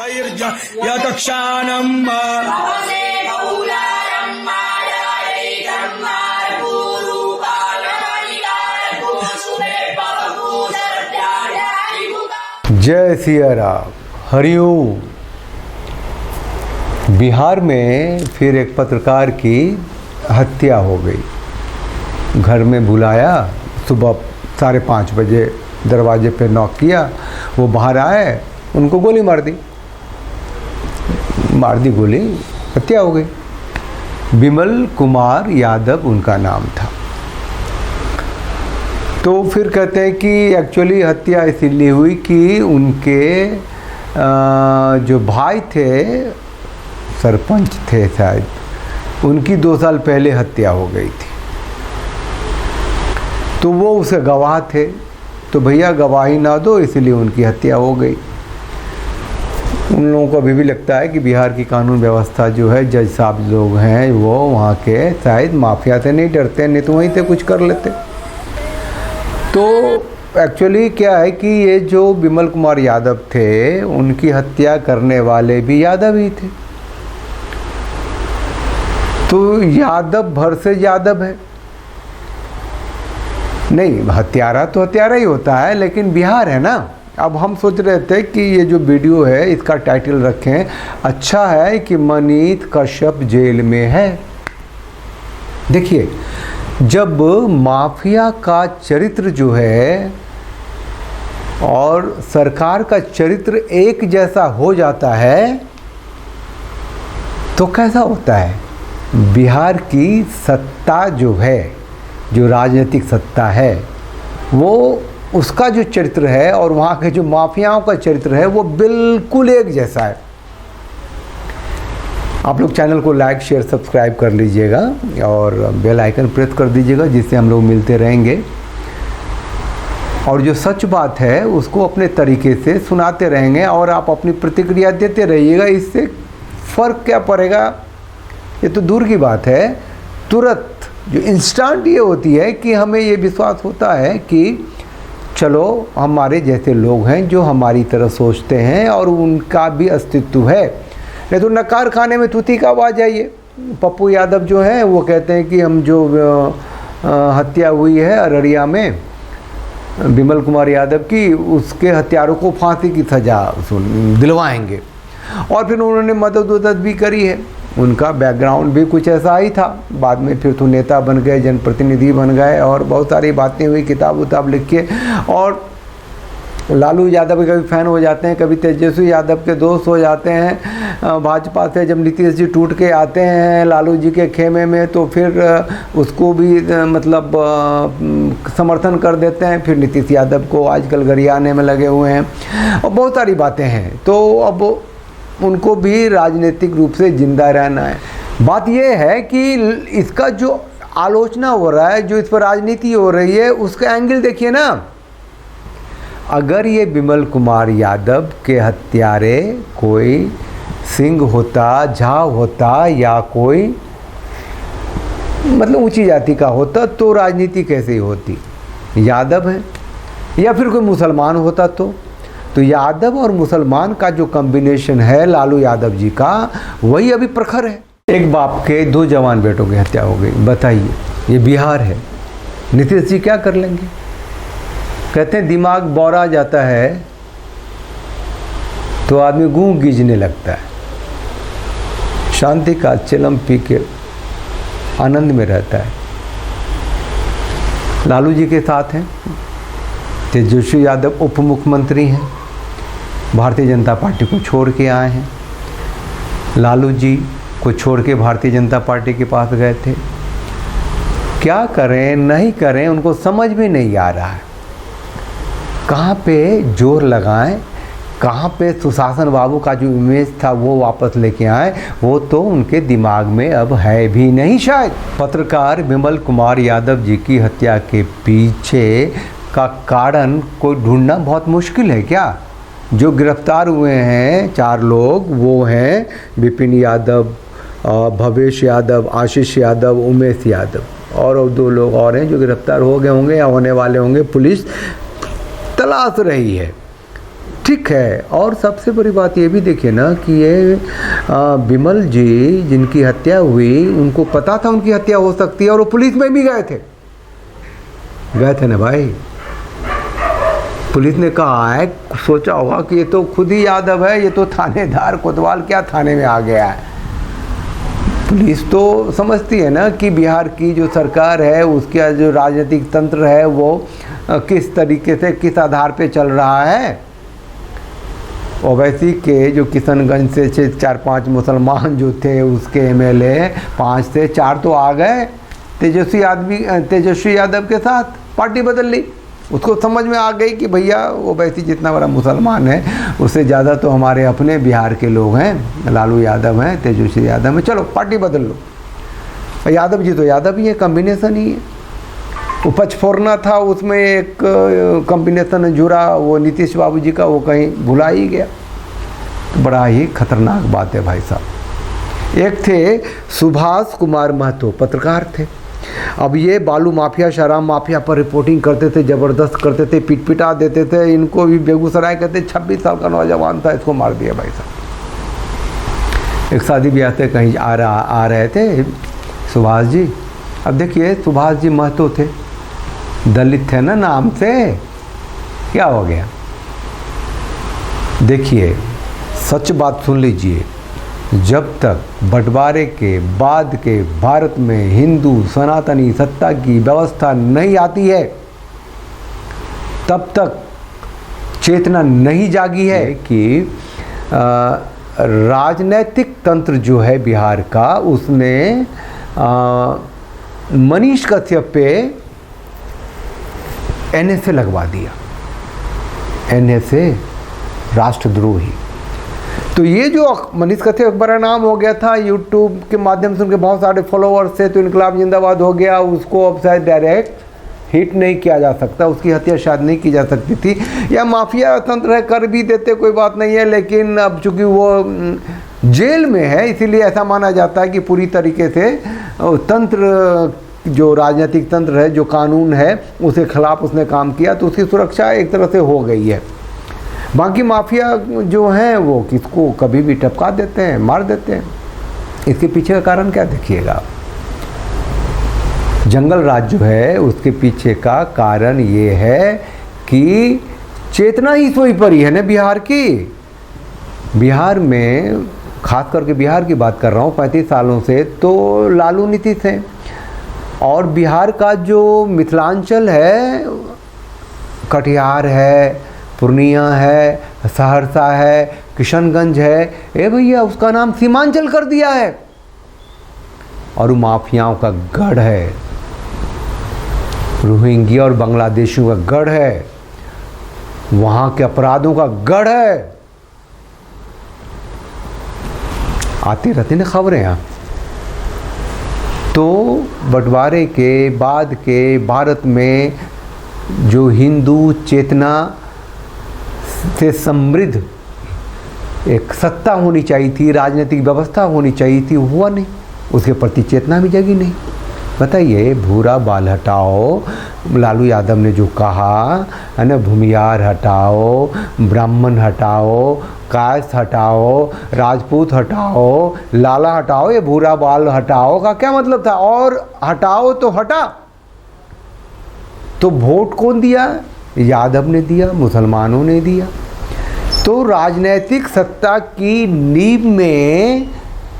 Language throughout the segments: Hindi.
यदक्षानम् जय सिया राम, हरिओम। बिहार में फिर एक पत्रकार की हत्या हो गई। घर में बुलाया, सुबह 5:30 बजे दरवाजे पे नॉक किया, वो बाहर आए, उनको गोली मार दी गोली, हत्या हो गई। विमल कुमार यादव उनका नाम था। तो फिर कहते हैं कि एक्चुअली हत्या इसीलिए हुई कि उनके जो भाई थे, सरपंच थे शायद, उनकी 2 साल पहले हत्या हो गई थी। तो वो उसे गवाह थे, तो भैया गवाही ना दो, इसलिए उनकी हत्या हो गई। उन लोगों को अभी भी लगता है कि बिहार की कानून व्यवस्था जो है, जज साहब लोग हैं वो वहाँ के शायद माफिया से नहीं डरते, नहीं तो वहीं से कुछ कर लेते। तो एक्चुअली क्या है कि ये जो विमल कुमार यादव थे, उनकी हत्या करने वाले भी यादव ही थे। तो यादव भर से यादव है, नहीं हत्यारा तो हत्यारा ही होता है, लेकिन बिहार है ना। अब हम सोच रहे थे कि ये जो वीडियो है इसका टाइटल रखें, अच्छा है कि मनीष कश्यप जेल में है। देखिए, जब माफिया का चरित्र जो है और सरकार का चरित्र एक जैसा हो जाता है तो कैसा होता है। बिहार की सत्ता जो है, जो राजनीतिक सत्ता है, वो उसका जो चरित्र है और वहाँ के जो माफियाओं का चरित्र है वो बिल्कुल एक जैसा है। आप लोग चैनल को लाइक शेयर सब्सक्राइब कर लीजिएगा और बेल आइकन प्रेस कर दीजिएगा, जिससे हम लोग मिलते रहेंगे और जो सच बात है उसको अपने तरीके से सुनाते रहेंगे और आप अपनी प्रतिक्रिया देते रहिएगा। इससे फ़र्क क्या पड़ेगा, ये तो दूर की बात है। तुरंत जो इंस्टेंट ये होती है कि हमें ये विश्वास होता है कि चलो हमारे जैसे लोग हैं जो हमारी तरह सोचते हैं और उनका भी अस्तित्व है। नहीं तो नकार खाने में तूती का आवाज़ आई है। पप्पू यादव जो हैं वो कहते हैं कि हम जो हत्या हुई है अररिया में विमल कुमार यादव की, उसके हत्यारों को फांसी की सज़ा दिलवाएंगे। और फिर उन्होंने मदद भी करी है, उनका बैकग्राउंड भी कुछ ऐसा ही था। बाद में फिर तो नेता बन गए, जनप्रतिनिधि बन गए और बहुत सारी बातें हुई, किताब उताब लिख के। और लालू यादव के कभी फ़ैन हो जाते हैं, कभी तेजस्वी यादव के दोस्त हो जाते हैं। भाजपा से जब नीतीश जी टूट के आते हैं लालू जी के खेमे में, तो फिर उसको भी मतलब समर्थन कर देते हैं। फिर नीतीश यादव को आजकल गरियाने में लगे हुए हैं और बहुत सारी बातें हैं। तो अब उनको भी राजनीतिक रूप से जिंदा रहना है। बात यह है कि इसका जो आलोचना हो रहा है, जो इस पर राजनीति हो रही है, उसका एंगल देखिए ना। अगर ये विमल कुमार यादव के हत्यारे कोई सिंह होता, झा होता या कोई मतलब ऊंची जाति का होता तो राजनीति कैसे होती। यादव है या फिर कोई मुसलमान होता तो यादव और मुसलमान का जो कॉम्बिनेशन है लालू यादव जी का, वही अभी प्रखर है। एक बाप के 2 जवान बेटों की हत्या हो गई। बताइए, ये बिहार है, नीतीश जी क्या कर लेंगे। कहते हैं दिमाग बौरा जाता है तो आदमी गूंग गीजने लगता है, शांति का चिलम पी के आनंद में रहता है। लालू जी के साथ हैं तेजस्वी यादव, उप मुख्यमंत्री हैं, भारतीय जनता पार्टी को छोड़ के आए हैं। लालू जी को छोड़ के भारतीय जनता पार्टी के पास गए थे। क्या करें नहीं करें उनको समझ में नहीं आ रहा है। कहाँ पे जोर लगाएं, कहाँ पे सुशासन बाबू का जो इमेज था वो वापस लेके आए, वो तो उनके दिमाग में अब है भी नहीं शायद। पत्रकार विमल कुमार यादव जी की हत्या के पीछे का कारण को ढूंढना बहुत मुश्किल है क्या। जो गिरफ्तार हुए हैं 4 लोग, वो हैं विपिन यादव, भवेश यादव, आशीष यादव, उमेश यादव और 2 लोग और हैं जो गिरफ्तार हो गए होंगे या होने वाले होंगे। पुलिस तलाश रही है। ठीक है। और सबसे बड़ी बात ये भी देखिए ना कि ये विमल जी जिनकी हत्या हुई, उनको पता था उनकी हत्या हो सकती है और वो पुलिस में भी गए थे ना भाई। पुलिस ने कहा है, सोचा होगा कि ये तो खुद ही यादव है, ये तो थानेदार कोतवाल क्या थाने में आ गया है। पुलिस तो समझती है ना कि बिहार की जो सरकार है उसका जो राजनीतिक तंत्र है वो किस तरीके से, किस आधार पे चल रहा है। ओवैसी के जो किशनगंज से 4-5 मुसलमान जो थे उसके एमएलए 5 से 4 तो आ गए तेजस्वी यादव के साथ, पार्टी बदल ली। उसको समझ में आ गई कि भैया ओवैसी जितना बड़ा मुसलमान है उससे ज़्यादा तो हमारे अपने बिहार के लोग हैं, लालू यादव हैं, तेजस्वी यादव हैं, चलो पार्टी बदल लो। यादव जी तो यादव ही है, कम्बिनेशन ही है। वो पचफोरना था, उसमें एक कॉम्बिनेशन जुड़ा वो नीतीश बाबू जी का, वो कहीं भुला ही गया। तो बड़ा ही खतरनाक बात है भाई साहब। एक थे सुभाष कुमार महतो, पत्रकार थे। अब ये बालू माफिया, शराब माफिया पर रिपोर्टिंग करते थे, ज़बरदस्त करते थे, पिटा देते थे। इनको भी बेगूसराय कहते, 26 साल का नौजवान था, इसको मार दिया भाई साहब। एक शादी ब्याह से कहीं आ रहे थे सुभाष जी। अब देखिए सुभाष जी महतो थे, दलित थे ना नाम से, क्या हो गया? देखिए सच बात सुन लीजिए, जब तक बंटवारे के बाद के भारत में हिंदू सनातनी सत्ता की व्यवस्था नहीं आती है तब तक चेतना नहीं जागी है कि राजनैतिक तंत्र जो है बिहार का, उसने मनीष कश्यप पे एनएसए लगवा दिया। एनएसए राष्ट्रद्रोही। तो ये जो मनीष कश्यप बड़ा नाम हो गया था, यूट्यूब के माध्यम से उनके बहुत सारे फॉलोअर्स थे, तो इनकलाब जिंदाबाद हो गया। उसको अब शायद डायरेक्ट हिट नहीं किया जा सकता, उसकी हत्या शायद नहीं की जा सकती थी, या माफिया तंत्र है कर भी देते, कोई बात नहीं है। लेकिन अब चूंकि वो जेल में है इसीलिए ऐसा माना जाता है कि पूरी तरीके से तंत्र, जो राजनीतिक तंत्र है, जो कानून है, उसके खिलाफ उसने काम किया, तो उसकी सुरक्षा एक तरह से हो गई है। बाकी माफिया जो हैं वो किसको कभी भी टपका देते हैं, मार देते हैं। इसके पीछे का कारण क्या देखिएगा, जंगल राज जो है उसके पीछे का कारण ये है कि चेतना ही सोई पड़ी है ना बिहार की। बिहार में खास करके बिहार की बात कर रहा हूँ, 35 सालों से तो लालू नीतीश हैं। और बिहार का जो मिथिलांचल है, कटिहार है, पूर्णिया है, सहरसा है, किशनगंज है, ए भैया उसका नाम सीमांचल कर दिया है। और माफियाओं का गढ़ है, रोहिंग्या और बांग्लादेशियों का गढ़ है, वहाँ के अपराधों का गढ़ है। आती रहती ना खबरें यहाँ। तो बंटवारे के बाद के भारत में जो हिंदू चेतना से समृद्ध एक सत्ता होनी चाहिए थी, राजनीतिक व्यवस्था होनी चाहिए थी, हुआ नहीं। उसके प्रति चेतना भी जगी नहीं। बताइए, भूरा बाल हटाओ, लालू यादव ने जो कहा है ना, भूमियार हटाओ, ब्राह्मण हटाओ, कास्ट हटाओ, राजपूत हटाओ, लाला हटाओ, ये भूरा बाल हटाओ का क्या मतलब था? और हटाओ तो हटा, तो वोट कौन दिया? यादव ने दिया, मुसलमानों ने दिया। तो राजनैतिक सत्ता की नींव में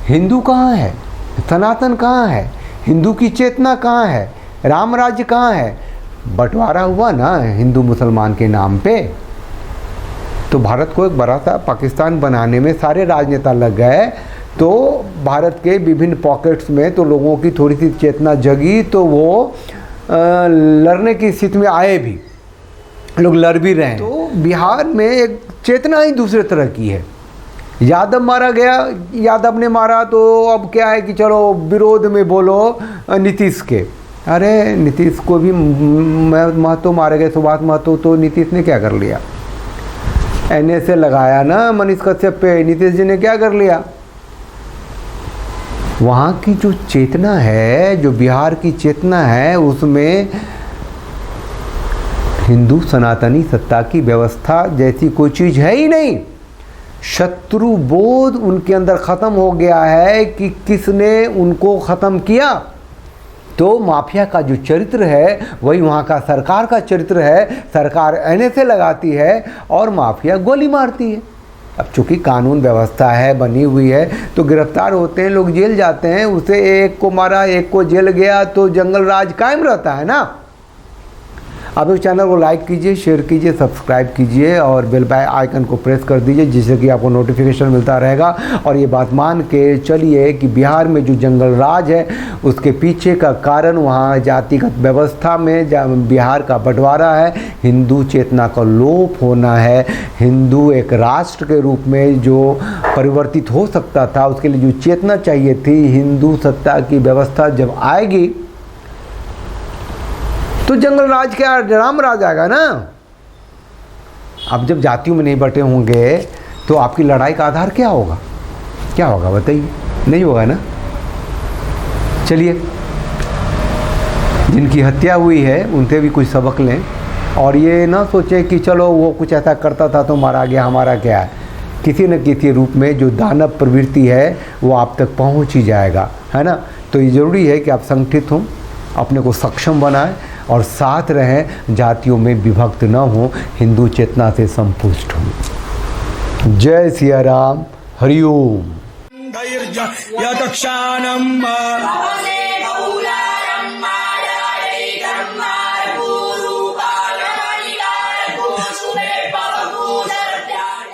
हिंदू कहाँ है? सनातन कहाँ है? हिंदू की चेतना कहाँ है? राम राज्य कहाँ है? बंटवारा हुआ ना हिंदू मुसलमान के नाम पे। तो भारत को एक बड़ा सा पाकिस्तान बनाने में सारे राजनेता लग गए। तो भारत के विभिन्न पॉकेट्स में तो लोगों की थोड़ी सी चेतना जगी, तो वो लड़ने की स्थिति में आए भी, लोग लड़ भी रहे हैं। तो बिहार में एक चेतना ही दूसरे तरह की है। यादव मारा गया, यादव ने मारा, तो अब क्या है कि चलो विरोध में बोलो नीतीश के। अरे नीतीश को भी महतो मारे गए, सुभाष महतो, तो नीतीश ने क्या कर लिया? एनएसए लगाया ना मनीष कश्यप पे, नीतीश जी ने क्या कर लिया? वहाँ की जो चेतना है, जो बिहार की चेतना है, उसमें हिंदू सनातनी सत्ता की व्यवस्था जैसी कोई चीज़ है ही नहीं। शत्रु बोध उनके अंदर ख़त्म हो गया है कि किसने उनको ख़त्म किया। तो माफिया का जो चरित्र है वही वहाँ का सरकार का चरित्र है। सरकार ऐसे लगाती है और माफिया गोली मारती है। अब चूँकि कानून व्यवस्था है, बनी हुई है, तो गिरफ्तार होते हैं लोग, जेल जाते हैं। उसे एक को मारा, एक को जेल गया, तो जंगल राज कायम रहता है ना। आप इस चैनल को लाइक कीजिए, शेयर कीजिए, सब्सक्राइब कीजिए और बेल आइकन को प्रेस कर दीजिए, जिससे कि आपको नोटिफिकेशन मिलता रहेगा। और ये बात मान के चलिए कि बिहार में जो जंगल राज है उसके पीछे का कारण वहाँ जातिगत व्यवस्था में बिहार का बंटवारा है, हिंदू चेतना का लोप होना है। हिंदू एक राष्ट्र के रूप में जो परिवर्तित हो सकता था, उसके लिए जो चेतना चाहिए थी, हिंदू सत्ता की व्यवस्था जब आएगी तो जंगल राज क्या राम राज आएगा ना। अब जब जातियों में नहीं बटे होंगे तो आपकी लड़ाई का आधार क्या होगा? क्या होगा बताइए? नहीं होगा ना। चलिए, जिनकी हत्या हुई है उनसे भी कुछ सबक लें और ये ना सोचें कि चलो वो कुछ ऐसा करता था तो मारा गया, हमारा क्या है। किसी न किसी रूप में जो दानव प्रवृत्ति है वो आप तक पहुंच ही जाएगा, है ना। तो ये ज़रूरी है कि आप संगठित हों, अपने को सक्षम बनाएं और साथ रहें, जातियों में विभक्त न हों, हिंदू चेतना से संपुष्ट हों। जय सिया राम, हरि ओम।